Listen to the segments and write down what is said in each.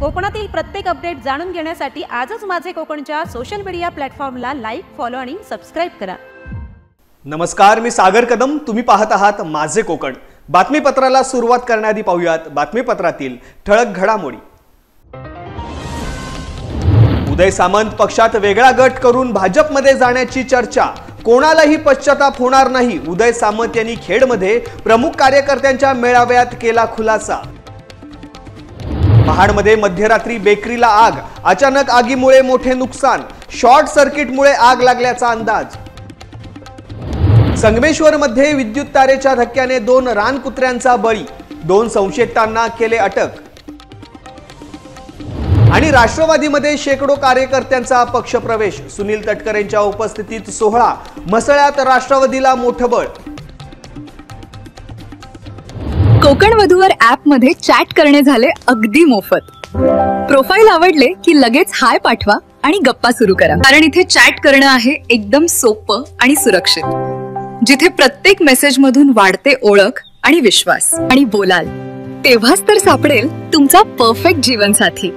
कोकणातील प्रत्येक अपडेट जाणून घेण्यासाठी आजच माझे कोकणच्या सोशल मीडिया प्लॅटफॉर्मला लाईक, फॉलो आणि सबस्क्राइब करा। नमस्कार, मी सागर कदम। तुम्ही पाहत आहात माझे कोकण। बातमीपत्राला सुरुवात करण्याआधी पाहूयात बातमीपत्रातील ठळक घडामोडी। उदय सामंत पक्षात वेगळा गट करून भाजपमध्ये जाण्याची चर्चा। कोणालाही पश्चाताप होणार नाही, उदय सामंत यांनी खेडमध्ये प्रमुख कार्यकर्त्यांच्या मेळाव्यात केला खुलासा। महाडमध्ये मध्यरात्री बेकरीला आग, अचानक आगीमुळे मोठे नुकसान, शॉर्ट सर्किटमुळे आग लागल्याचा अंदाज। संगमेश्वरमध्ये विद्युत तारेच्या धक्क्याने 2 रानकुत्र्यांचा बळी, 2 संशयितांना केले अटक। आणि राष्ट्रवादीमध्ये शेकडो कार्यकर्त्यांचा पक्षप्रवेश, सुनील तटकरेंच्या उपस्थितीत सोहळा, मसळ्यात राष्ट्रवादीला मोठं बळ। कोकण वधूवर ऍप मध्ये चॅट करणे झाले अगदी मोफत। प्रोफाइल आवडले की लगेच हाय पाठवा आणि गप्पा सुरू करा, कारण इथे चॅट करणं आहे एकदम सोपं आणि सुरक्षित, जिथे प्रत्येक मेसेज मधून वाढते ओळख आणि विश्वास। आणि बोलाल तेव्हाच तर सापडेल तुमचा परफेक्ट जीवनसाथी।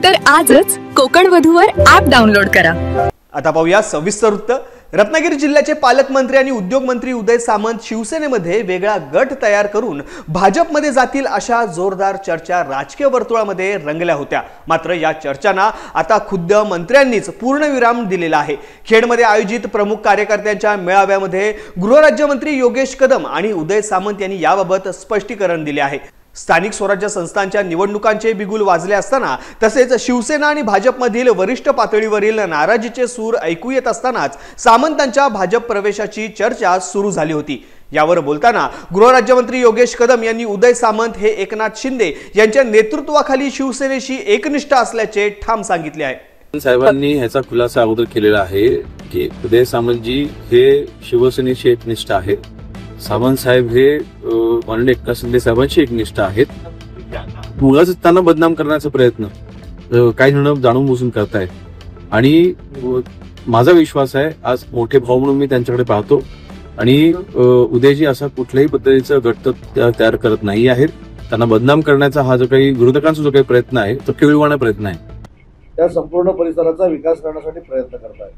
तर आजच कोकण वधूवर ऍप डाउनलोड करा। आता पाहूया सविस्तर वृत्त। रत्नागिरी जिल्ह्याचे पालकमंत्री आणि उद्योग मंत्री उदय सामंत शिवसेनेमध्ये वेगळा गट तयार करून भाजपमध्ये जातील अशा जोरदार चर्चा राजकीय वर्तुळामध्ये रंगल्या होत्या। मात्र या चर्चांना आता खुद्द मंत्र्यांनीच पूर्णविराम दिलेला आहे। खेडमध्ये आयोजित प्रमुख कार्यकर्त्यांच्या मेळाव्यामध्ये गृहराज्यमंत्री योगेश कदम आणि उदय सामंत यांनी याबाबत स्पष्टीकरण दिले आहे। स्थानिक स्वराज्य संस्थांच्या निवडणुकांचे बिगुल वाजले असताना, तसेच शिवसेना आणि भाजपमधील वरिष्ठ पातळीवरील नाराजीचे सूर ऐकू येत असतानाच सामंतांच्या भाजप प्रवेशाची चर्चा सुरू झाली होती। यावर बोलताना गृहराज्यमंत्री योगेश कदम यांनी उदय सामंत हे एकनाथ शिंदे यांच्या नेतृत्वाखाली शिवसेनेशी एकनिष्ठ असल्याचे ठाम सांगितले आहे। साहेबांनी ह्याचा खुलासा अगोदर केलेला आहे की उदय सामंतजी हे शिवसेनेशी एकनिष्ठ आहेत। सावंत साहेब हे माननीय एकनाथ शिंदे साहेबांची एकनिष्ठ आहेत। मुळाच त्यांना बदनाम करण्याचा प्रयत्न काही जण जाणून बुजून करतायत आणि माझा विश्वास आहे, आज मोठे भाऊ म्हणून मी त्यांच्याकडे पाहतो आणि उदयजी असा कुठल्याही पद्धतीचा गट तयार करत नाही आहेत। त्यांना बदनाम करण्याचा हा जो काही विरोधकांचा जो काही प्रयत्न आहे तो केविलवाणा प्रयत्न आहे। त्या संपूर्ण परिसराचा विकास करण्यासाठी प्रयत्न करतायत।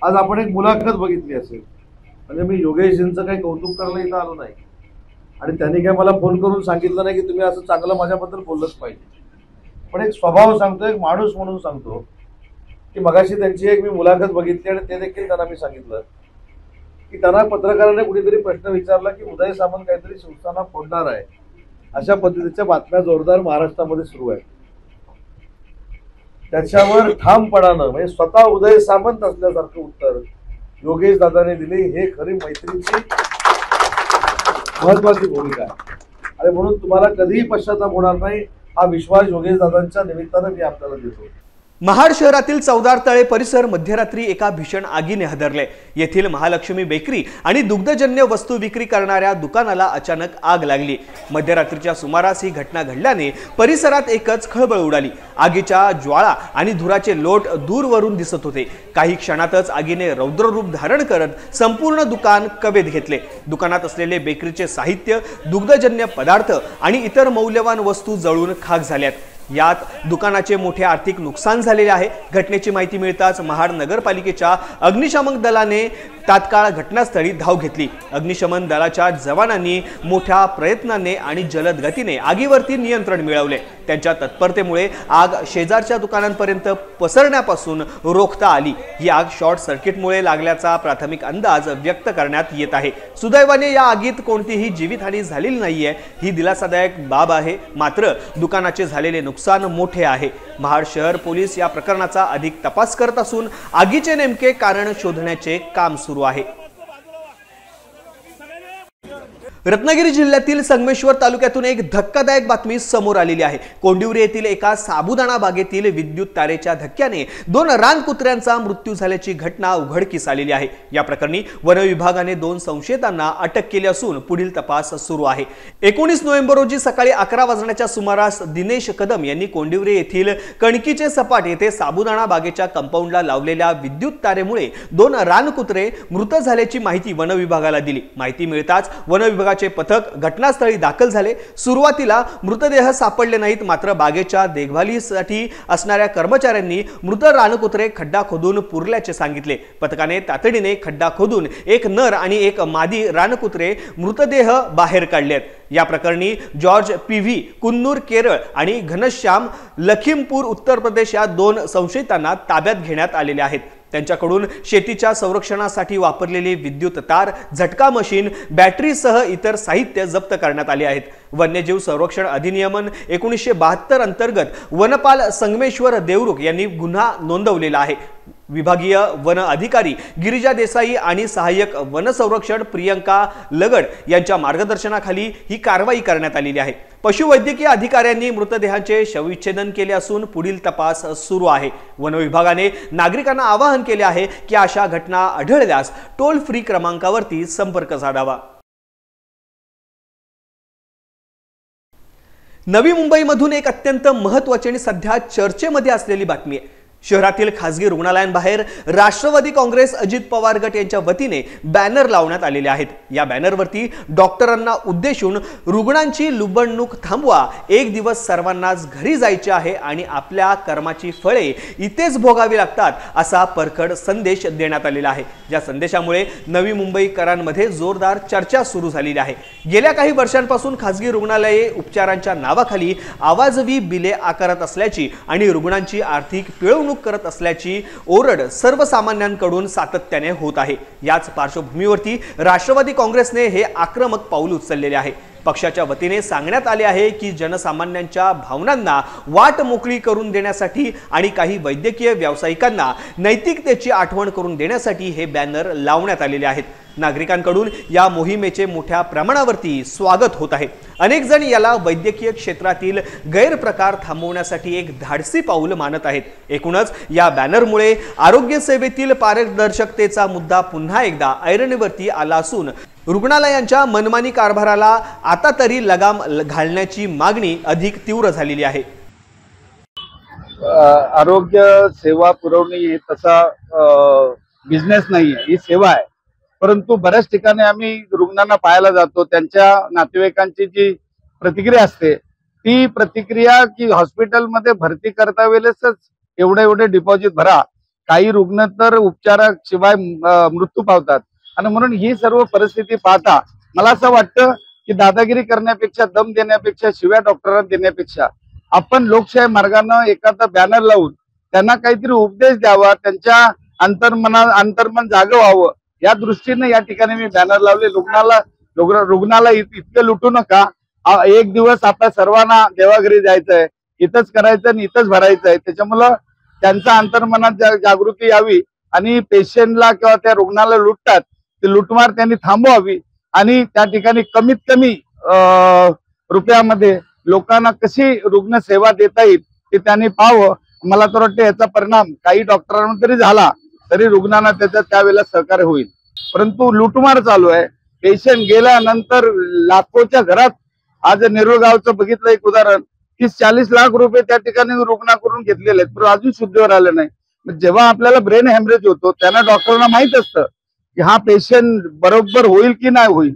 आज आपण एक मुलाखत बघितली असेल, म्हणजे मी योगेशजींचं काही कौतुक करायला इथं आलो नाही आणि त्यांनी काय मला फोन करून सांगितलं नाही की तुम्ही असं चांगलं माझ्याबद्दल बोललंच पाहिजे। पण एक स्वभाव सांगतो, एक माणूस म्हणून सांगतो की मगाशी त्यांची एक मी मुलाखत बघितली आणि ते देखील त्यांना मी सांगितलं की त्यांना पत्रकाराने कुठेतरी प्रश्न विचारला की उदय सामंत काहीतरी शिवसेना फोडणार आहे, अशा पद्धतीच्या बातम्या जोरदार महाराष्ट्रामध्ये सुरू आहेत। त्याच्यावर ठामपणानं म्हणजे स्वतः उदय सामंत असल्यासारखं उत्तर योगेश दादाने दिली। हे खरी मैत्रीची महत्वाची भूमिका आहे आणि म्हणून तुम्हाला कधीही पश्चाताप होणार नाही, हा विश्वास योगेश दादांच्या निमित्तानं मी आपल्याला देतो। महाड शहरातील चौदार तळे परिसर मध्यरात्री एका भीषण आगीने हादरले। येथील महालक्ष्मी बेकरी आणि दुग्धजन्य वस्तू विक्री करणाऱ्या दुकानाला अचानक आग लागली। मध्यरात्रीच्या सुमारास ही घटना घडल्याने परिसरात एकच खळबळ उडाली। आगीच्या ज्वाळा आणि धुराचे लोट दूरवरून दिसत होते। काही क्षणातच आगीने रौद्ररूप धारण करत संपूर्ण दुकान कवेत घेतले। दुकानात असलेले बेकरीचे साहित्य, दुग्धजन्य पदार्थ आणि इतर मौल्यवान वस्तू जळून खाक झाल्यात। यात दुकानाचे मोठे आर्थिक नुकसान झालेले आहे। घटनेची माहिती मिळताच महाड नगरपालिकेच्या अग्निशमन दलाने तात्काळ घटनास्थळी धाव घेतली। अग्निशमन दलाच्या जवानांनी मोठ्या प्रयत्नाने आणि जलद गतीने आगीवरती नियंत्रण मिळवले। त्यांच्या तत्परतेमुळे आग शेजारच्या दुकानांपर्यंत पसरण्यापासून रोखता आली। ही आग शॉर्ट सर्किटमुळे लागल्याचा प्राथमिक अंदाज व्यक्त करण्यात येत आहे। सुदैवाने या आगीत कोणतीही जीवितहानी झालेली नाहीये, ही दिलासादायक बाब आहे। मात्र दुकानाचे झालेले नुकसान मोठे आहे। महाड शहर पोलीस या प्रकरणाचा अधिक तपास करत असून आगीचे नेमके कारण शोधण्याचे काम सुरू आहे। रत्नागिरी जिल्ह्यातील संगमेश्वर तालुक्यातून एक धक्कादायक बातमी समोर आलेली आहे। कोंडिवरे येथील एका साबुदाणा बागेतील विद्युत तारेच्या धक्क्याने 2 रानकुत्र्यांचा मृत्यू झाल्याची घटना उघडकीस आलेली आहे। या प्रकरणी वन विभागाने 2 संशयितांना अटक केली असून पुढील तपास सुरू आहे। 19 नोव्हेंबर रोजी सकाळी 11 वाजण्याच्या सुमारास दिनेश कदम यांनी कोंडिवरे येथील कणकीचे सपाट येथे साबुदाणा बागेच्या कंपाऊंडला लावलेल्या विद्युत तारेमुळे 2 रानकुत्रे मृत झाल्याची माहिती वन विभागाला दिली। माहिती मिळताच वन विभाग विभागाचे पथक घटनास्थळी दाखल झाले। सुरुवातीला मृतदेह सापडले नाहीत, मात्र बागेच्या देखभालीसाठी असणाऱ्या कर्मचाऱ्यांनी मृत रानकुत्रे खड्डा खोदून पुरल्याचे सांगितले। पथकाने तातडीने खड्डा खोदून एक नर आणि एक मादी रानकुत्रे मृतदेह बाहेर काढलेत। या प्रकरणी जॉर्ज पीव्ही कुन्नूर केरळ आणि घनश्याम लखीमपूर उत्तर प्रदेश या 2 संशयितांना ताब्यात घेण्यात आलेले आहेत। त्यांच्याकडून शेतीच्या संरक्षणासाठी वापरलेली विद्युत तार, झटका मशीन, बॅटरीसह इतर साहित्य जप्त करण्यात आले आहेत। वन्यजीव संरक्षण अधिनियमन 1972 अंतर्गत वनपाल संगमेश्वर देवरुख यांनी गुन्हा नोंदवलेला आहे। विभागीय वन अधिकारी गिरिजा देसाई आणि सहाय्यक वन संरक्षण प्रियंका लगड यांच्या मार्गदर्शनाखाली ही कारवाई करण्यात आलेली आहे। पशुवैद्यकीय अधिकाऱ्यांनी मृतदेहांचे शवविच्छेदन केले असून पुढील तपास सुरू आहे। वन विभागाने नागरिकांना आवाहन केले आहे की अशा घटना आढळल्यास टोल फ्री क्रमांकावरती संपर्क साधावा। नवी मुंबईमधून एक अत्यंत महत्त्वाची आणि सध्या चर्चेमध्ये असलेली बातमी आहे। शहरातील खासगी रुग्णालयांबाहेर राष्ट्रवादी काँग्रेस अजित पवार गट यांच्या वतीने बॅनर लावण्यात आलेले आहेत। या बॅनरवरती डॉक्टरांना उद्देशून रुग्णांची लुबडणूक थांबवा, एक दिवस सर्वांनाच घरी जायचे आहे आणि आपल्या कर्माची फळे इथेच भोगावी लागतात असा परखड संदेश देण्यात आलेला आहे। या संदेशामुळे नवी मुंबईकरांमध्ये जोरदार चर्चा सुरू झालेली आहे। गेल्या काही वर्षांपासून खासगी रुग्णालये उपचारांच्या नावाखाली आवाजवी बिले आकारत असल्याची आणि रुग्णांची आर्थिक पिळवणूक करत असल्याची ओरड सर्वसामान्यांकडून सातत्याने होत आहे। याच पार्श्वभूमीवरती राष्ट्रवादी काँग्रेसने हे आक्रमक पाऊल उचललेले आहे। पक्षाच्या वतीने सांगण्यात आले आहे की जनसामान्यांच्या भावनांना वाट मोकळी करून देण्यासाठी आणि काही वैद्यकीय व्यावसायिकांना नैतिकतेची आठवण करून देण्यासाठी हे बॅनर लावण्यात आलेले आहेत। नागरिकांकडून या मोहिमेचे मोठ्या प्रमाणावरती स्वागत होत आहे। अनेक जण याला वैद्यकीय क्षेत्रातील गैरप्रकार थांबवण्यासाठी एक धाडसी पाऊल मानत आहेत। एकूणच या बॅनरमुळे आरोग्य सेवेतील पारदर्शकतेचा मुद्दा पुन्हा एकदा ऐरणीवरती आला असून रुग्णालयांच्या मनमानी कारभाराला आता तरी लगाम घालण्याची मागणी अधिक तीव्र झालेली आहे। आरोग्य सेवा पुरवणे तसा बिझनेस नाही आहे, ही सेवा आहे। परंतु बऱ्याच ठिकाणी आम्ही रुग्णांना पाहायला जातो, त्यांच्या नातेवाईकांची जी प्रतिक्रिया असते ती प्रतिक्रिया की हॉस्पिटलमध्ये भरती करता वेळेसच एवढे डिपॉझिट भरा, काही रुग्ण तर उपचाराशिवाय मृत्यू पावतात। आणि म्हणून ही सर्व परिस्थिती पाहता मला असं वाटतं की दादागिरी करण्यापेक्षा, दम देण्यापेक्षा, शिव्या डॉक्टरांना देण्यापेक्षा आपण लोकशाही मार्गाने एखादा बॅनर लावून त्यांना काहीतरी उपदेश द्यावा, त्यांच्या अंतर्मन जागं व्हावं या दृष्टीने या ठिकाणी मी बॅनर लावले। रुग्णाला इतकं लुटू नका, एक दिवस आपल्या सर्वांना देवाघरी जायचंय, इथंच करायचं आणि इथंच भरायचंय। त्याच्यामुळं त्यांच्या अंतर्मनात जागृती यावी आणि पेशंटला किंवा त्या रुग्णाला लुटतात ते लुटमार त्यांनी थांबवावी आणि त्या ठिकाणी कमीत कमी रुपयामध्ये लोकांना कशी रुग्ण सेवा देता येईल ते त्यांनी पाहावं। मला तर वाटतं याचा परिणाम काही डॉक्टरांना तरी झाला तरी रुग्णांना त्याचा त्यावेळेला सहकार्य होईल। परंतु लुटमार चालू आहे। पेशंट गेल्यानंतर लाखोच्या घरात, आज नेरुळगावचं बघितलं एक उदाहरण, 30-40 लाख रुपये त्या ठिकाणी रुग्णाकडून घेतलेले आहेत, पण अजून शुद्धीवर आलं नाही। जेव्हा आपल्याला ब्रेन हॅमरेज होतो त्यांना डॉक्टरांना माहित असतं की हा पेशंट बरोबर होईल की नाही होईल,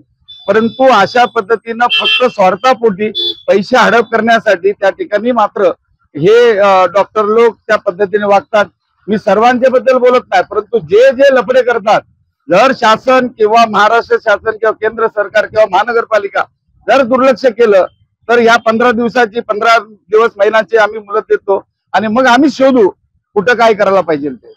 परंतु अशा पद्धतीनं फक्त स्वार्थापोटी पैसे हडप करण्यासाठी त्या ठिकाणी मात्र हे डॉक्टर लोक त्या पद्धतीने वागतात। मी सर्वांच्या बद्दल बोलत नाही, परंतु जे लफडे करतात, जर शासन किंवा महाराष्ट्र शासन किंवा केंद्र सरकार किंवा महानगरपालिका जर दुर्लक्ष केलं तर या 15 दिवस महिन्याची आम्ही मुदत देतो आणि मग आम्ही शोधू कुठं काय करायला पाहिजे ते।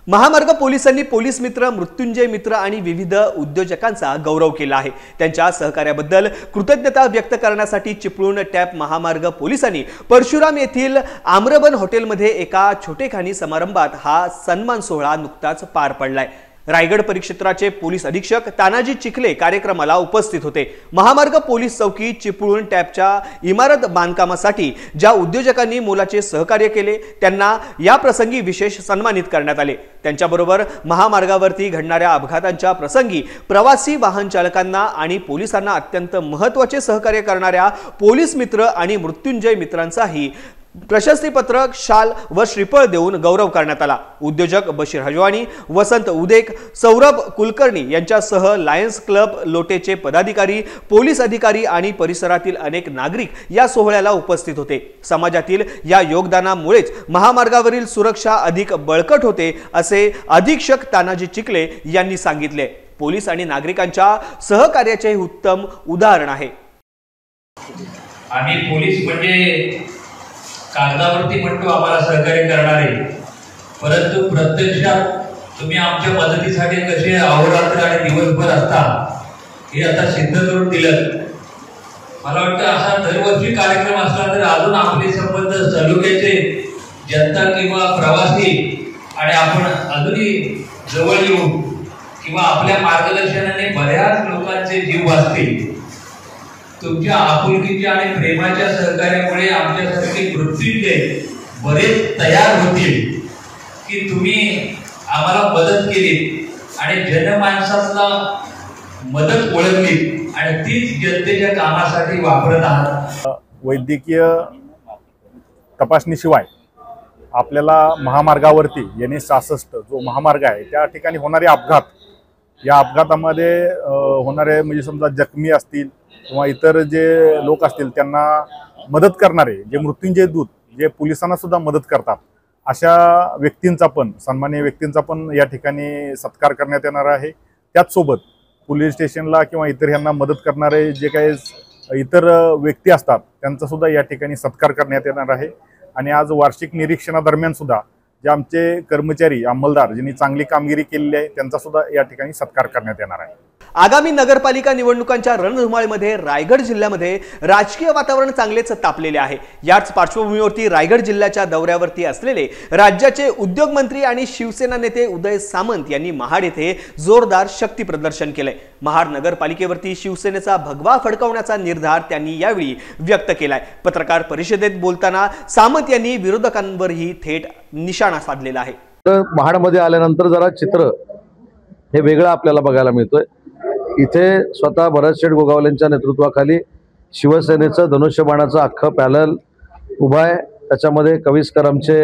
महामार्ग पोलिसांनी पोलीस मित्र, मृत्युंजय मित्र आणि विविध उद्योजकांचा गौरव केला आहे। त्यांच्या सहकार्याबद्दल कृतज्ञता व्यक्त करण्यासाठी चिपळूण टॅप महामार्ग पोलिसांनी परशुराम येथील आम्रबन हॉटेलमध्ये एका छोटेखानी समारंभात हा सन्मान सोहळा नुकताच पार पडलाय। रायगड परिक्षेत्राचे पोलीस अधीक्षक तानाजी चिखले कार्यक्रमाला उपस्थित होते। महामार्ग पोलीस चौकी चिपळूण टॅपच्या इमारत बांधकामासाठी ज्या उद्योजकांनी मोलाचे सहकार्य केले त्यांना या प्रसंगी विशेष सन्मानित करण्यात आले। त्यांच्याबरोबर महामार्गावरती घडणाऱ्या अपघातांच्या प्रसंगी प्रवासी वाहन चालकांना आणि पोलिसांना अत्यंत महत्त्वाचे सहकार्य करणाऱ्या पोलीस मित्र आणि मृत्युंजय मित्रांचाही प्रशस्तीपत्रक, शाल व श्रीफळ देऊन गौरव करण्यात आला। उद्योजक बशीर हजवानी, वसंत उदेक, सौरभ कुलकर्णी यांच्यासह लायन्स क्लब लोटेचे पदाधिकारी, पोलीस अधिकारी आणि परिसरातील अनेक नागरिक या सोहळ्याला उपस्थित होते। समाजातील या योगदानामुळेच महामार्गावरील सुरक्षा अधिक बळकट होते असे अधीक्षक तानाजी चिखले यांनी सांगितले। पोलीस आणि नागरिकांच्या सहकार्याचे हे उत्तम उदाहरण आहे। आम्ही पोलीस म्हणजे कागदावरती म्हणतो आम्हाला सहकार्य करणारे, परंतु प्रत्यक्षात तुम्ही आमच्या मदतीसाठी कसे अहोरात्र आणि दिवसभर असता हे आता सिद्ध करून दिलं। मला वाटतं असा दरवर्षी कार्यक्रम असला तर अजून आपले संबंध तालुक्याचे जनता किंवा प्रवासी आणि आपण अजूनही जवळ येऊन किंवा आपल्या मार्गदर्शनाने बऱ्याच लोकांचे जीव वाचतील। तुमच्या आपुलकीच्या आणि प्रेमाच्या सहकार्यामुळे आमच्यासारखे मृत्यूंजय बरेच तयार होतील की तुम्ही आम्हाला मदत केली आणि जनमानसाला मदत ओळखली आणि तीच जनतेच्या कामासाठी वापरत आहात। वैद्यकीय तपासणीशिवाय आपल्याला महामार्गावरती NH-66 जो महामार्ग आहे त्या ठिकाणी होणारे अपघात, या अपघातामध्ये होणारे म्हणजे समजा जखमी असतील किंवा इतर जे लोक असतील त्यांना मदत करणारे जे मृत्युंजय दूत जे पोलिसांना सुद्धा मदत करतात अशा व्यक्तींचा पण, सन्माननीय व्यक्तींचा पण या ठिकाणी सत्कार करण्यात येणार आहे। त्याचसोबत पोलीस स्टेशनला किंवा इतर यांना मदत करणारे जे काही इतर व्यक्ती असतात त्यांचा सुद्धा या ठिकाणी सत्कार करण्यात येणार आहे। आणि आज वार्षिक निरीक्षणादरम्यान सुद्धा जे आमचे कर्मचारी अंमलदार ज्यांनी चांगली कामगिरी केलेली आहे त्यांचा सुद्धा या ठिकाणी सत्कार करण्यात येणार आहे। आगामी नगरपालिका निवडणुकांच्या रणधुमाळीमध्ये रायगड जिल्ह्यामध्ये राजकीय वातावरण चांगलेच तापलेले आहे। याच पार्श्वभूमीवरती रायगड जिल्ह्याच्या दौऱ्यावरती असलेले राज्याचे उद्योग मंत्री आणि शिवसेना नेते उदय सामंत यांनी महाड येथे जोरदार शक्ती प्रदर्शन केले। महाड नगरपालिकेवरती शिवसेनेचा भगवा फडकवण्याचा निर्धार त्यांनी यावेळी व्यक्त केलाय। पत्रकार परिषदेत बोलताना सामंत यांनी विरोधकांवरही थेट निशाणा साधलेला आहे। महाडमध्ये आल्यानंतर जरा चित्र हे वेगळं आपल्याला बघायला मिळतोय। इथे स्वतः भरत शेठ गोगावलेंच्या नेतृत्वाखाली शिवसेनेचं धनुष्यबाणाचं अख्खं पॅनल उभं आहे। त्याच्यामध्ये कविस्कर आमचे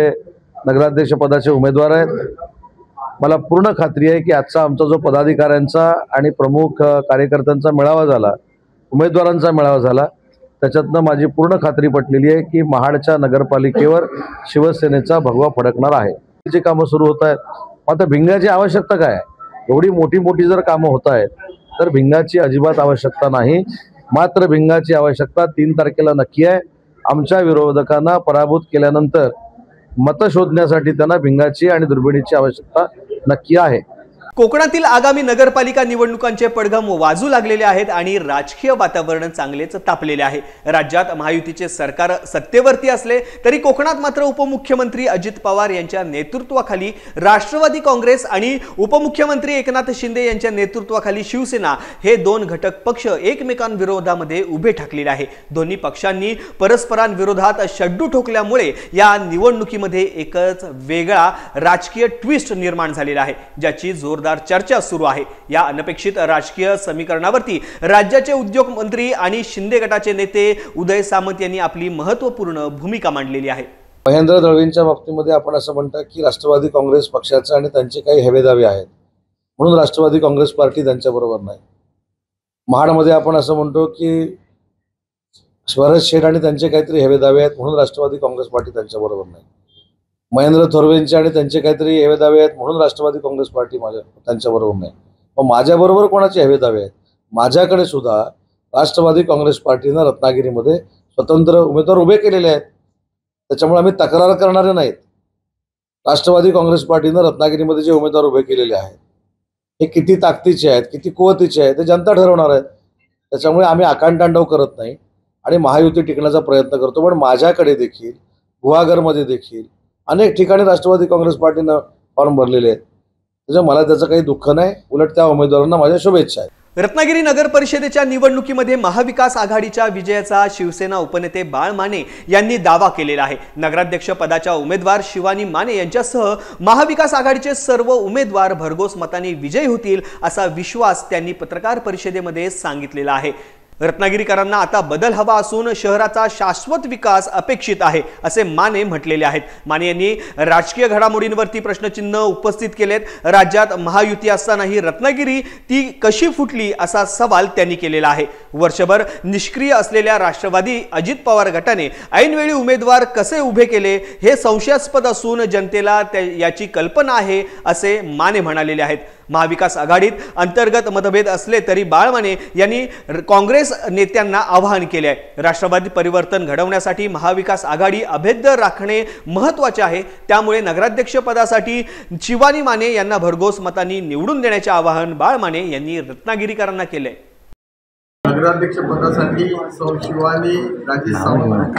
नगराध्यक्ष पदाचे उमेदवार आहेत। मला पूर्ण खात्री आहे की आजचा आमचा जो पदाधिकाऱ्यांचा आणि प्रमुख कार्यकर्त्यांचा मेळावा झाला, उमेदवारांचा मेळावा झाला, त्याच्यातनं माझी पूर्ण खात्री पटलेली आहे की महाडच्या नगरपालिकेवर शिवसेनेचा भगवा फडकणार आहे। जी कामं सुरू होत आहेत, मात्र भिंगाची आवश्यकता काय आहे? एवढी मोठी मोठी जर कामं होत आहेत तर भिंगाची अजिबात आवश्यकता नाही। मात्र भिंगाची आवश्यकता 3 तारखेला नक्की आहे। आमच्या विरोधकांना पराभूत केल्यानंतर मत शोधण्यासाठी त्यांना भिंगाची आणि दुर्बिणीची आवश्यकता नक्की आहे। कोकणातील आगामी नगरपालिका निवडणुकांचे पडघम वाजू लागलेले आहेत आणि राजकीय वातावरण चांगलेच तापलेले आहे। राज्यात महायुतीचे सरकार सत्तेवरती असले तरी कोकणात मात्र उपमुख्यमंत्री अजित पवार यांच्या नेतृत्वाखाली राष्ट्रवादी काँग्रेस आणि उपमुख्यमंत्री एकनाथ शिंदे यांच्या नेतृत्वाखाली शिवसेना हे 2 घटक पक्ष एकमेकांविरोधामध्ये उभे ठाकलेले आहे। दोन्ही पक्षांनी परस्परांविरोधात शड्डू ठोकल्यामुळे या निवडणुकीमध्ये एकच वेगळा राजकीय ट्विस्ट निर्माण झालेला आहे, ज्याची जोरदार चर्चा सुरू आहे। या अनपेक्षित राजकीय समीकरणावरती राज्याचे उद्योग मंत्री आणि शिंदे गटाचे नेते उदय सामंत यांनी आपली महत्त्वपूर्ण भूमिका मांडलेली आहे। महेंद्र दळवींच्या बाबतीमध्ये आपण असं म्हणता की राष्ट्रवादी काँग्रेस पक्षाचे आणि त्यांचे काही हेवेदावे आहेत म्हणून राष्ट्रवादी काँग्रेस पार्टी त्यांच्याबरोबर नाही। महाडमध्ये आपण असं म्हणतो की भरत शेठ आणि त्यांचे काहीतरी हेवेदावे आहेत म्हणून राष्ट्रवादी काँग्रेस पार्टी त्यांच्याबरोबर नाही। महेंद्र थोरवेंचे आणि त्यांचे काहीतरी हेवेदावे आहेत म्हणून राष्ट्रवादी काँग्रेस पार्टी त्यांच्याबरोबर नाही। मग माझ्याबरोबर कोणाचे हेवेदावे आहेत? माझ्याकडे सुद्धा राष्ट्रवादी काँग्रेस पार्टीनं रत्नागिरीमध्ये स्वतंत्र उमेदवार उभे केलेले आहेत, त्याच्यामुळे आम्ही तक्रार करणारे नाहीत। राष्ट्रवादी काँग्रेस पार्टीनं रत्नागिरीमध्ये जे उमेदवार उभे केलेले आहेत हे किती ताकदीचे आहेत, किती कुवतीचे आहेत ते जनता ठरवणार आहेत। त्याच्यामुळे आम्ही आकांतांडव करत नाही आणि महायुती टिकण्याचा प्रयत्न करतो। पण माझ्याकडे देखील गुहागरमध्ये देखील अनेक ठिकाणी राष्ट्रवादी काँग्रेस पार्टीनं फॉर्म भरलेले आहेत, त्याच्यामुळे मला त्याचं काही दुःख नाही, उलट त्या उमेदवारांना माझ्या शुभेच्छा आहेत। रत्नागिरी नगर परिषदेच्या निवडणुकीमध्ये महाविकास आघाडीच्या विजयाचा शिवसेना उपनेते बाळ माने यांनी दावा केलेला आहे। नगराध्यक्ष पदाच्या उमेदवार शिवानी माने यांच्यासह महाविकास आघाडीचे सर्व उमेदवार भरघोस मतांनी विजयी होतील असा विश्वास त्यांनी पत्रकार परिषदेमध्ये सांगितलेला आहे। रत्नागिरीकरांना आता बदल हवा असून शहराचा शाश्वत विकास अपेक्षित आहे असे माने म्हटलेले आहेत। माने यांनी राजकीय घडामोडींवरती प्रश्नचिन्ह उपस्थित केलेत। राज्यात महायुती असतानाही रत्नागिरी ती कशी फुटली असा सवाल त्यांनी केलेला आहे। वर्षभर निष्क्रिय असलेल्या राष्ट्रवादी अजित पवार गटाने ऐनवेळी उमेदवार कसे उभे केले हे संशयास्पद असून जनतेला याची कल्पना आहे असे माने म्हणालेले आहेत। महाविकास आघाडीत अंतर्गत मतभेद असले तरी बाळमाने यांनी काँग्रेस नेत्यांना आवाहन केले आहे। राष्ट्रवादी परिवर्तन घडवण्यासाठी महाविकास आघाडी अभेद्य राखणे महत्त्वाचे आहे। त्यामुळे नगराध्यक्ष पदासाठी शिवानी माने यांना भरघोस मतांनी निवडून देण्याचे आवाहन बाळमाने यांनी रत्नागिरीकरांना केले। नगराध्यक्ष पदासाठी सौ शिवानी राजेश सावंत,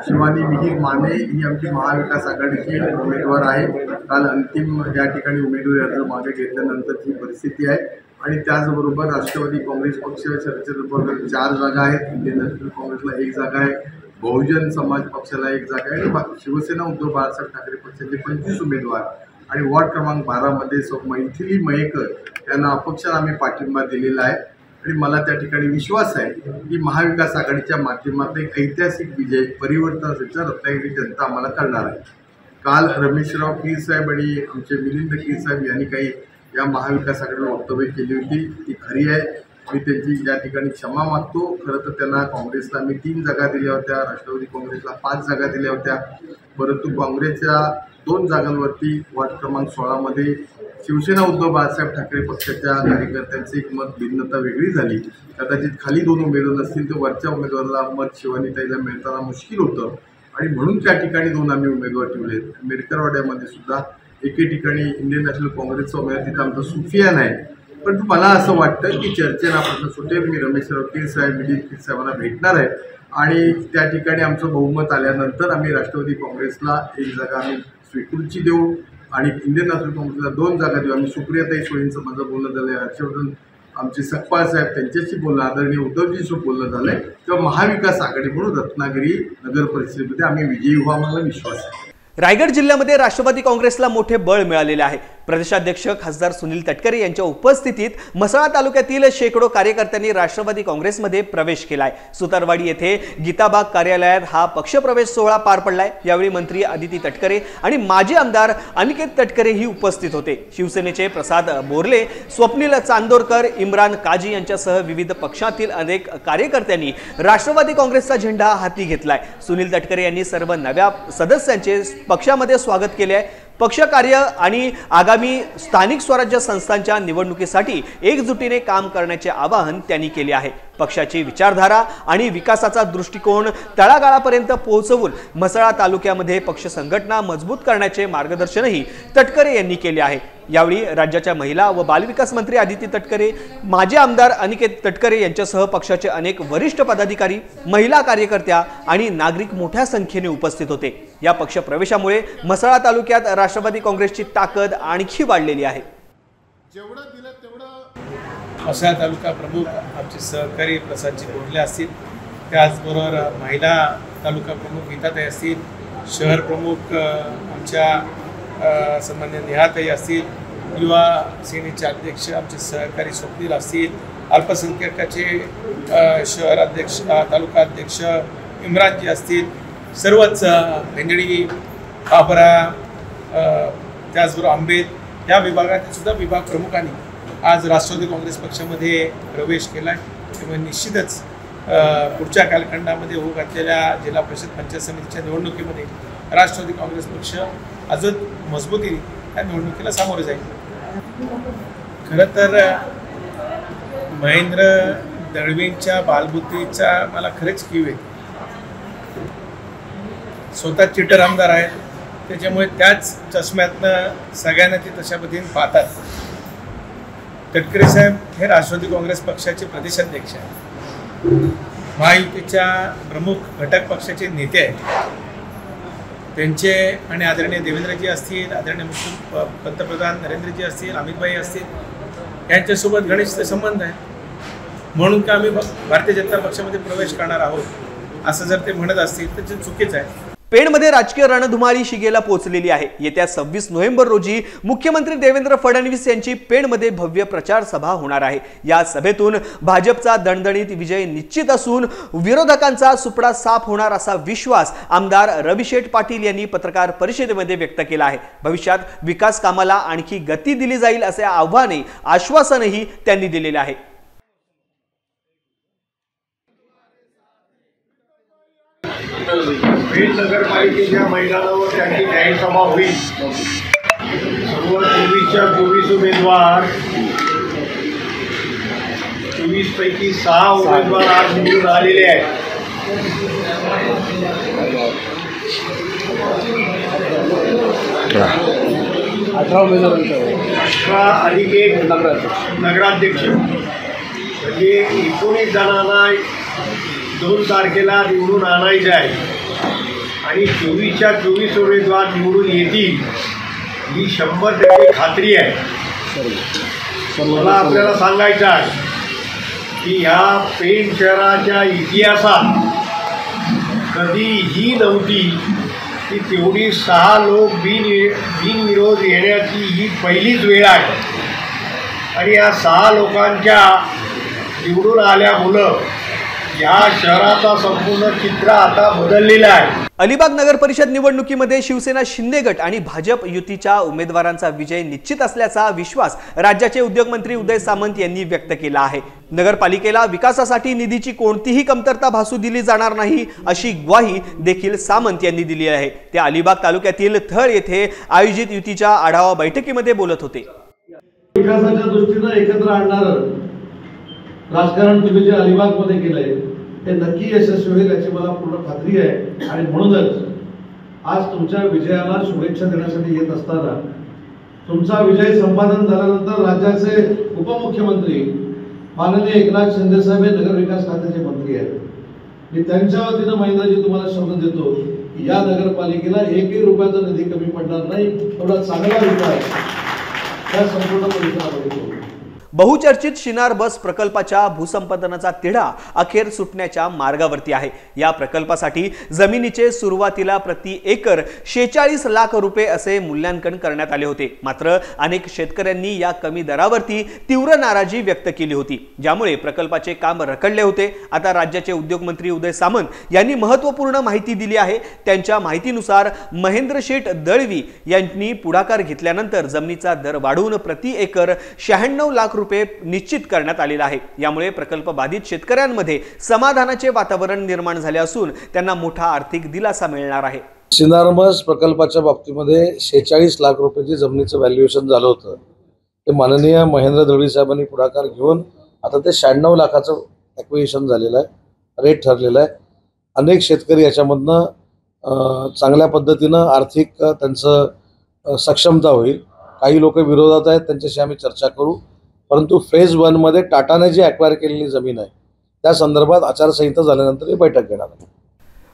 शिवानी मिहिर माने ही आमची महाविकास आघाडीची उमेदवार आहे। काल अंतिम या ठिकाणी उमेदवारी अर्ज मागे घेतल्यानंतरची परिस्थिती आहे आणि त्याचबरोबर राष्ट्रवादी काँग्रेस पक्ष चर्चेबरोबर 4 जागा आहेत, इंडियन नॅशनल काँग्रेसला 1 जागा आहे, बहुजन समाज पक्षाला 1 जागा आहे आणि शिवसेना उद्धव बाळासाहेब ठाकरे पक्षाचे 25 उमेदवार आणि वॉर्ड क्रमांक 12 मध्ये सौ मैथिली मयेकर यांना अपक्ष आम्ही पाठिंबा दिलेला आहे आणि मला त्या ठिकाणी विश्वास आहे की महाविकास आघाडीच्या माध्यमातून एक ऐतिहासिक विजय परिवर्तनाचा रत्नागिरी जनता आम्हाला करणार आहे। काल रमेशराव कीर साहेब आणि आमचे मिलिंद कीर साहेब यांनी काही या महाविकास आघाडीवर वक्तव्य केली होती, ती खरी आहे। मी त्यांची या ठिकाणी क्षमा मागतो। खरं तर त्यांना काँग्रेसला मी 3 जागा दिल्या होत्या, राष्ट्रवादी काँग्रेसला 5 जागा दिल्या होत्या, परंतु काँग्रेसच्या 2 जागांवरती वॉर्ड क्रमांक 16 मध्ये शिवसेना उद्धव बाळासाहेब ठाकरे पक्षाच्या कार्यकर्त्यांची एक मत भिन्नता वेगळी झाली। कदाचित खाली 2 उमेदवार असतील तर वरच्या उमेदवाराला मत शिवानीताईला मिळताना मुश्किल होतं आणि म्हणून त्या ठिकाणी 2 आम्ही उमेदवार ठेवले। मेरकरवाड्यामध्ये सुद्धा एके ठिकाणी इंडियन नॅशनल काँग्रेसचा उमेदवार तिथं आमचा सुफियान आहे। पण मला असं वाटतं की चर्चेला प्रश्न सुटेल। मी रमेशराव कीर साहेब, मिलिंद कीर साहेबांना भेटणार आहे आणि त्या ठिकाणी आमचं बहुमत आल्यानंतर आम्ही राष्ट्रवादी काँग्रेसला 1 जागा आम्ही स्वीकृती देऊ आणि इंडियन नॅशनल काँग्रेसला 2 जागा देऊ। आम्ही सुप्रियाताई सुळेंचं माझं बोलणं झालं आहे, हर्षवर्धन आमचे सकपाळ साहेब त्यांच्याशी बोलणं, आदरणीय उद्धवजींशी बोलणं झालं आहे, तेव्हा महाविकास आघाडी म्हणून रत्नागिरी नगर परिषदेमध्ये आम्ही विजयी व्हावा मला विश्वास आहे। रायगड जिल्ह्यामध्ये राष्ट्रवादी काँग्रेसला मोठे बळ मिळालेले आहे। प्रदेशाध्यक्ष खासदार सुनील तटकरे यांच्या उपस्थितीत म्हसळा तालुक्यातील शेकडो कार्यकर्त्यांनी राष्ट्रवादी काँग्रेसमध्ये प्रवेश केलाय। सुतारवाडी येथे गीताबाग कार्यालयात हा पक्षप्रवेश सोहळा पार पडलाय। यावेळी मंत्री आदिती तटकरे आणि माजी आमदार अनिकेत तटकरे ही उपस्थित होते। शिवसेनेचे प्रसाद बोरले, स्वप्नील चांदोरकर, इम्रान काजी यांच्यासह विविध पक्षातील अनेक कार्यकर्त्यांनी राष्ट्रवादी काँग्रेसचा झेंडा हाती घेतलाय। सुनील तटकरे यांनी सर्व नव्या सदस्यांचे पक्षामध्ये स्वागत केले आहे। पक्ष कार्य आणि आगामी स्थानिक स्वराज्य संस्थांच्या निवडणुकीसाठी एकजुटीने काम करण्याचे आवाहन त्यांनी केले आहे। पक्षाची विचारधारा आणि विकासाचा दृष्टिकोन तळागाळापर्यंत पोहोचवून म्हसळा तालुक्यामध्ये पक्ष संघटना मजबूत करण्याचे मार्गदर्शनही तटकरे यांनी केले आहे। यावेळी राज्याच्या महिला व बालविकास मंत्री आदिती तटकरे, माजी आमदार अनिकेत तटकरे यांच्यासह पक्षाचे अनेक वरिष्ठ पदाधिकारी, महिला कार्यकर्त्या आणि नागरिक मोठ्या संख्येने उपस्थित होते। या पक्ष प्रवेशामुळे म्हसळा तालुक्यात राष्ट्रवादी काँग्रेसची ताकद आणखी वाढलेली आहे। म्हसळा तालुका प्रमुख आमचे सहकारी प्रसादजी बोरले असतील, त्याचबरोबर महिला तालुका प्रमुख गीताताई असतील, शहर प्रमुख आमच्या सन्मान्य नेहाताई असतील, युवा सेनेचे अध्यक्ष आमचे सहकारी स्वप्नील असतील, अल्पसंख्याकाचे शहर अध्यक्ष तालुका अध्यक्ष इम्रानजी असतील, सर्वच भेंदडी, पाबरा, त्याचबरोबर आंबेत या विभागातील सुद्धा विभाग प्रमुखांनी आज राष्ट्रवादी काँग्रेस पक्षामध्ये प्रवेश केला आहे। त्यामुळे निश्चितच पुढच्या कालखंडामध्ये होऊ घातलेल्या जिल्हा परिषद पंचायत समितीच्या निवडणुकीमध्ये राष्ट्रवादी काँग्रेस पक्ष अजून मजबूतीने या निवडणुकीला सामोरे जाईल। खरं तर महेंद्र दळवींच्या बालबुद्धीचा मला खरेच कीव आहे। स्वतः चिटर आमदार आहेत, त्याच्यामुळे त्याच चष्म्यातनं सगळ्यांना ते तशा पद्धतीने पाहतात। तटकरे साहेब हे राष्ट्रवादी काँग्रेस पक्षाचे प्रदेशाध्यक्ष आहेत, महायुतीच्या प्रमुख घटक पक्षाचे नेते आहेत। त्यांचे आणि आदरणीय देवेंद्रजी असतील, आदरणीय पंतप्रधान नरेंद्रजी असतील, अमितभाई असतील, यांच्यासोबत घनिष्ठ संबंध आहेत। म्हणून का आम्ही भारतीय जनता पक्षामध्ये प्रवेश करणार आहोत असं जर ते म्हणत असतील तर ते चुकीचं आहे। पेणमध्ये राजकीय रणधुमाळी शिगेला पोहोचलेली आहे। येत्या 26 नोव्हेंबर रोजी मुख्यमंत्री देवेंद्र फडणवीस यांची पेणमध्ये भव्य प्रचार सभा होणार आहे। या सभेतून भाजपचा दणदणीत विजय निश्चित असून विरोधकांचा सुपडा साफ होणार असा विश्वास आमदार रविशेठ पाटील यांनी पत्रकार परिषदेमध्ये व्यक्त केला आहे। भविष्यात विकास कामाला आणखी गती दिली जाईल असे आश्वासनही त्यांनी दिलेले आहे। पेण नगरपालिकेच्या मैदानावर त्यांची जाहीर सभा होईल। सर्व 24 उमेदवार 24 पैकी 6 उमेदवार आज निवडून आलेले आहेत। 18 अधिक 1 नगराध्यक्ष म्हणजे 19 जणांना 2 तारखेला निवडून आणायचे आहे आणि 24च्या 24 उमेदवार निवडून येतील ही 100% खात्री आहे। मला आपल्याला सांगायचं आहे की ह्या पेण शहराच्या इतिहासात कधीही नव्हती की तेवढी 6 लोक बिनविरोध येण्याची ही पहिलीच वेळ आहे आणि या 6 लोकांच्या निवडून आल्यामुळं या शहराचा संपूर्ण चित्र आता बदललेला आहे। अलिबाग नगर परिषद निवडणुकीमध्ये शिवसेना शिंदे गट आणि भाजप युतीच्या उमेदवारांचा विजय निश्चित असल्याचा विश्वास राज्याचे उद्योगमंत्री उदय सामंत यांनी व्यक्त केला आहे। नगरपालिकेला विकासासाठी निधीची कोणतीही कमतरता भासू दिली जाणार नाही अशी ग्वाही देखील सामंत यांनी दिली आहे। ते अलिबाग तालुक्यातील थळ येथे आयोजित युतीच्या आढावा बैठकीमध्ये बोलत होते। विकासाच्या दृष्टीने एकत्र आणणार राजकारण तुम्ही जे अलिबागमध्ये केलंय ते नक्की यशस्वी होईल याची मला पूर्ण खात्री आहे आणि म्हणूनच आज तुमच्या विजयाला शुभेच्छा देण्यासाठी येत असताना तुमचा विजय संपादन झाल्यानंतर राज्याचे उपमुख्यमंत्री माननीय एकनाथ शिंदे साहेब हे नगर विकास खात्याचे मंत्री आहेत। मी त्यांच्या वतीनं महेंद्रजी तुम्हाला शब्द देतो की या नगरपालिकेला 1 रुपयाचा निधी कमी पडणार नाही, एवढा चांगला विकास त्या संपूर्ण परिसरामध्ये होईल। बहुचर्चित शिनार बस प्रकल्पाच्या भूसंपादनाचा तिढा अखेर सुटण्याच्या मार्गावरती आहे। या प्रकल्पासाठी जमिनीचे सुरुवातीला प्रति एकर 46 लाख रुपये असे मूल्यांकन करण्यात आले होते। मात्र अनेक शेतकऱ्यांनी या कमी दरावरती तीव्र नाराजी व्यक्त केली होती, ज्यामुळे प्रकल्पाचे काम रखडले होते। आता राज्याचे उद्योगमंत्री उदय सामंत यांनी महत्त्वपूर्ण माहिती दिली आहे। त्यांच्या माहितीनुसार महेंद्र शेठ दळवी यांनी पुढाकार घेतल्यानंतर जमिनीचा दर वाढवून प्रति एकर 96 लाख रुपये निश्चित करण्यात आलेला आहे। यामुळे प्रकल्प बाधित शेतकऱ्यांमध्ये समाधानाचे वातावरण निर्माण झाले असून त्यांना मोठा आर्थिक दिलासा मिळणार आहे। सिनारमस प्रकल्पाच्या बाबतीमध्ये 46 लाख रुपयाची जमिनीचं व्हॅल्युएशन झालं होतं, ते माननीय महेंद्र दळवी साहेबांनी पुढाकार घेऊन आता ते 96 लाखाचं ॲक्विजिशन झालेलं आहे, रेट ठरलेला आहे। अनेक शेतकरी याच्यामधनं चांगल्या पद्धतीनं आर्थिक त्यांचं सक्षमता होईल। काही लोक विरोधात आहेत, त्यांच्याशी आम्ही चर्चा करू, परंतु फेज 1 मध्ये टाटाने जी ॲक्वायर केलेली जमीन आहे त्या संदर्भात आचारसंहिता झाल्यानंतर ही बैठक घेणार आहे।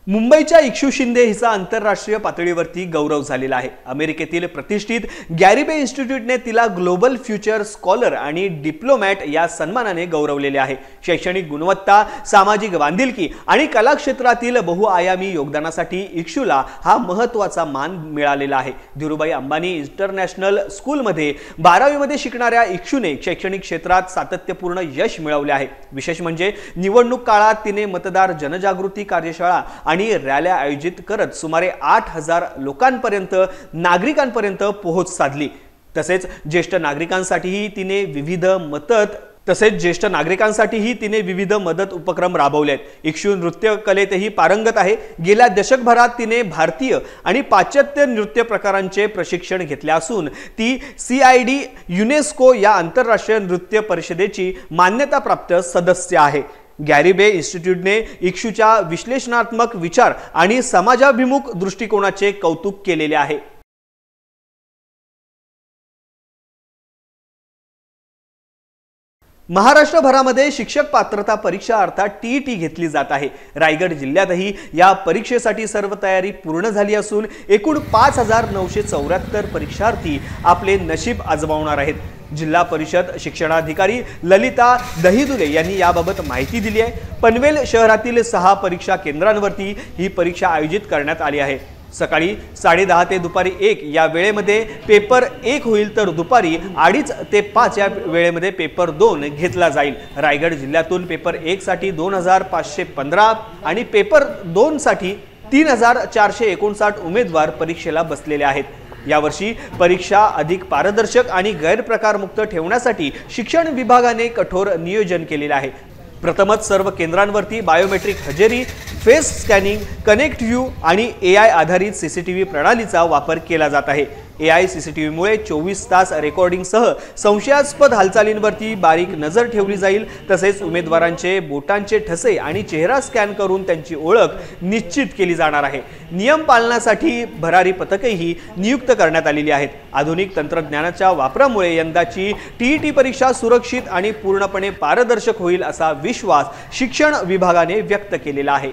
मुंबईच्या इक्षू शिंदे हिचा आंतरराष्ट्रीय पातळीवरती गौरव झालेला आहे। अमेरिकेतील प्रतिष्ठित गॅरिबे इन्स्टिट्यूटने तिला ग्लोबल फ्युचर स्कॉलर आणि डिप्लोमॅट या सन्मानाने गौरवलेले आहे। शैक्षणिक गुणवत्ता, सामाजिक बांधिलकी आणि कला क्षेत्रातील बहुआयामी योगदानासाठी इक्षूला हा महत्त्वाचा मान मिळालेला आहे। धीरूभाई अंबानी इंटरनॅशनल स्कूलमध्ये 12वी मध्ये शिकणाऱ्या इक्षूने शैक्षणिक क्षेत्रात सातत्यपूर्ण यश मिळवले आहे। विशेष म्हणजे निवडणूक काळात तिने मतदार जनजागृती कार्यशाळा आणि रॅल्या आयोजित करत सुमारे 8000 लोकांपर्यंत नागरिकांपर्यंत पोहोच साधली। तसेच ज्येष्ठ नागरिकांसाठीही तिने विविध मदत उपक्रम राबवले आहेत। इक्षू नृत्य कलेतही पारंगत आहे। गेल्या दशकभरात तिने भारतीय आणि पाश्चात्य नृत्य प्रकारांचे प्रशिक्षण घेतले असून ती CID युनेस्को या आंतरराष्ट्रीय नृत्य परिषदेची मान्यताप्राप्त सदस्य आहे। गॅरिबे इन्स्टिट्यूटने इक्षूच्या विश्लेषणात्मक विचार आणि समाजाभिमुख दृष्टिकोनाचे कौतुक केलेले आहे। महाराष्ट्रभरामध्ये शिक्षक पात्रता परीक्षा अर्थात TET घेतली जात आहे। रायगड जिल्ह्यातही या परीक्षेसाठी सर्व तयारी पूर्ण झाली असून एकूण 5974 परीक्षार्थी आपले नशीब आजमावणार आहेत। जिल्हा परिषद शिक्षणाधिकारी ललिता दहिदुले यांनी याबाबत माहिती दिली आहे। पनवेल शहरातील 6 परीक्षा केंद्रांवरती ही परीक्षा आयोजित करण्यात आली आहे। सकाळी 10:30 ते दुपारी 1 या वेळेमध्ये पेपर 1 होईल, तर दुपारी 2:30 ते 5 या वेळेमध्ये पेपर 2 घेतला जाईल। रायगड जिल्ह्यातून पेपर 1 साठी 2515 आणि पेपर 2 साठी 3459 उमेदवार परीक्षेला बसलेले आहेत। यावर्षी परीक्षा अधिक पारदर्शक आणि गैरप्रकारमुक्त ठेवण्यासाठी शिक्षण विभागाने कठोर नियोजन केलेले आहे। प्रथमच सर्व केंद्रांवरती बायोमेट्रिक हजेरी, फेस स्कॅनिंग, कनेक्ट व्ह्यू आणि AI आधारित CCTV प्रणालीचा वापर केला जात आहे। AI CCTVमुळे 24 तास रेकॉर्डिंगसह संशयास्पद हालचालींवरती बारीक नजर ठेवली जाईल। तसेच उमेदवारांचे बोटांचे ठसे आणि चेहरा स्कॅन करून त्यांची ओळख निश्चित केली जाणार आहे। नियम पालनासाठी भरारी पथकही नियुक्त करण्यात आलेली आहेत। आधुनिक तंत्रज्ञानाच्या वापरामुळे यंदाची TET परीक्षा सुरक्षित आणि पूर्णपणे पारदर्शक होईल असा विश्वास शिक्षण विभागाने व्यक्त केलेला आहे।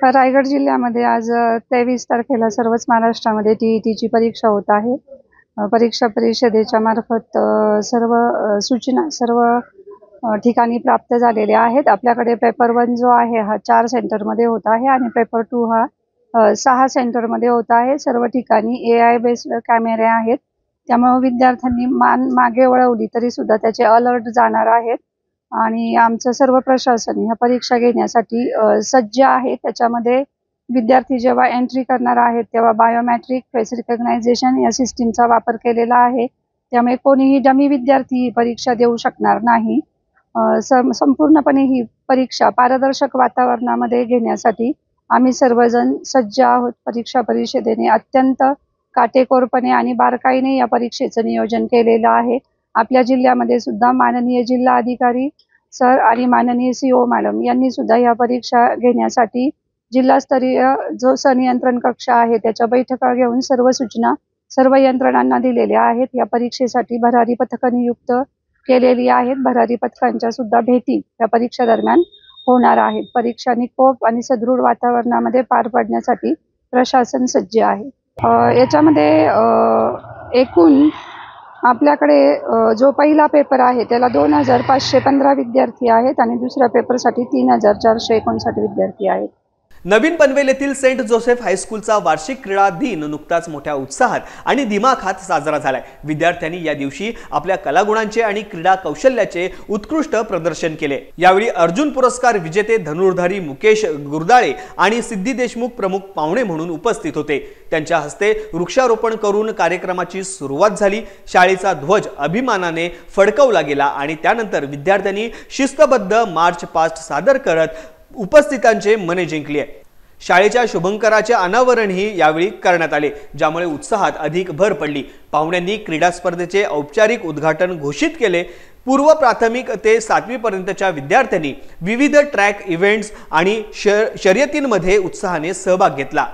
रायगड जिल्ह्यामध्ये आज 23 तारखेला सर्वच महाराष्ट्रामध्ये TETची परीक्षा होत आहे। परीक्षा परिषदेच्या मार्फत सर्व सूचना सर्व ठिकाणी प्राप्त झालेल्या आहेत। आपल्याकडे पेपर 1 जो आहे हा 4 सेंटरमध्ये होत आहे आणि पेपर 2 हा 6 सेंटरमध्ये होत आहे। सर्व ठिकाणी AI बेस्ड कॅमेरे आहेत, त्यामुळे विद्यार्थ्यांनी मान मागे वळवली तरी सुद्धा त्याचे अलर्ट जाणार आहेत आणि आमचं सर्व प्रशासन ह्या परीक्षा घेण्यासाठी सज्ज आहे। त्याच्यामध्ये विद्यार्थी जेव्हा एंट्री करणार आहेत तेव्हा बायोमेट्रिक, फेस रिकग्नायझेशन या सिस्टीमचा वापर केलेला आहे, त्यामुळे कोणीही डमी विद्यार्थी परीक्षा देऊ शकणार नाही। संपूर्णपणे ही परीक्षा पारदर्शक वातावरणामध्ये घेण्यासाठी आम्ही सर्वजण सज्ज आहोत। परीक्षा परिषदेने अत्यंत काटेकोरपणे आणि बारकाईने या परीक्षेचं नियोजन केलेलं आहे। आपल्या जिल्ह्यामध्ये सुद्धा माननीय जिल्हा अधिकारी सर आणि माननीय CO मॅडम यांनी सुद्धा या परीक्षा घेण्यासाठी जिल्हास्तरीय जो संनियंत्रण कक्ष आहे त्याच्या बैठका घेऊन सर्व सूचना सर्व यंत्रणांना दिलेल्या आहेत। या परीक्षेसाठी भरारी पथकं नियुक्त केलेली आहेत। भरारी पथकांच्या सुद्धा भेटी या परीक्षा दरम्यान होणार आहेत। परीक्षा निकोप आणि सदृढ वातावरणामध्ये पार पाडण्यासाठी प्रशासन सज्ज आहे। याच्यामध्ये एकूण आपल्याकडे जो पहिला पेपर आहे त्याला 2515 विद्यार्थी आहेत आणि दुसऱ्या पेपरसाठी 3459 विद्यार्थी आहेत। नवीन पनवेल येथील सेंट जोसेफ हायस्कूलचा वार्षिक क्रीडा दिन नुकताच मोठ्या उत्साहात आणि दिमाखात साजरा झालाय। विद्यार्थ्यांनी या दिवशी आपल्या कलागुणांचे आणि क्रीडा कौशल्याचे उत्कृष्ट प्रदर्शन केले। यावेळी अर्जुन पुरस्कार विजेते धनुर्धारी मुकेश गुरदाळे आणि सिद्धी देशमुख प्रमुख पाहुणे म्हणून उपस्थित होते। त्यांच्या हस्ते वृक्षारोपण करून कार्यक्रमाची सुरुवात झाली। शाळेचा ध्वज अभिमानाने फडकवला गेला आणि त्यानंतर विद्यार्थ्यांनी शिस्तबद्ध मार्च पास्ट सादर करत उपस्थितांचे मने जिंकले। शाळेच्या शुभंकराचे अनावरणही यावेळी करण्यात आले, ज्यामुळे उत्साहात अधिक भर पडली। पाहुण्यांनी क्रीडा स्पर्धेचे औपचारिक उद्घाटन घोषित केले। पूर्व प्राथमिक ते 7वी पर्यंतच्या विद्यार्थ्यांनी विविध ट्रॅक इव्हेंट्स आणि शर्यतींमध्ये उत्साहाने सहभाग घेतला।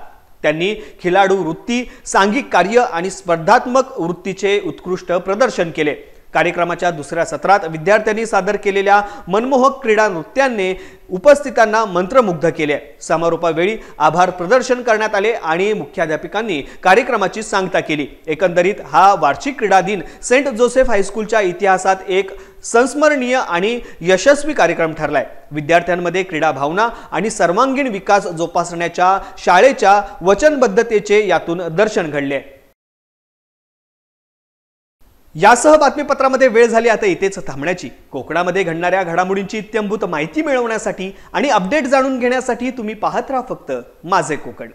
त्यांनी खिलाडू वृत्ती, सांघिक कार्य आणि स्पर्धात्मक वृत्तीचे उत्कृष्ट प्रदर्शन केले। कार्यक्रमाच्या दुसऱ्या सत्रात विद्यार्थ्यांनी सादर केलेल्या मनमोहक क्रीडा नृत्यांनी उपस्थितांना मंत्रमुग्ध केले। समारोपावेळी आभार प्रदर्शन करण्यात आले आणि मुख्याध्यापकांनी कार्यक्रमाची सांगता केली। एकंदरीत हा वार्षिक क्रीडा दिन सेंट जोसेफ हायस्कूलच्या इतिहासात एक संस्मरणीय आणि यशस्वी कार्यक्रम ठरलाय। विद्यार्थ्यांमध्ये क्रीडा भावना आणि सर्वांगीण विकास जोपासण्याच्या शाळेच्या वचनबद्धतेचे यातून दर्शन घडले। यासह बातमीपत्रामध्ये वेळ झाली आता इथेच थांबण्याची। कोकणामध्ये घडणाऱ्या घडामोडींची इत्थंभूत माहिती मिळवण्यासाठी आणि अपडेट जाणून घेण्यासाठी तुम्ही पाहत राहा फक्त माझे कोकण।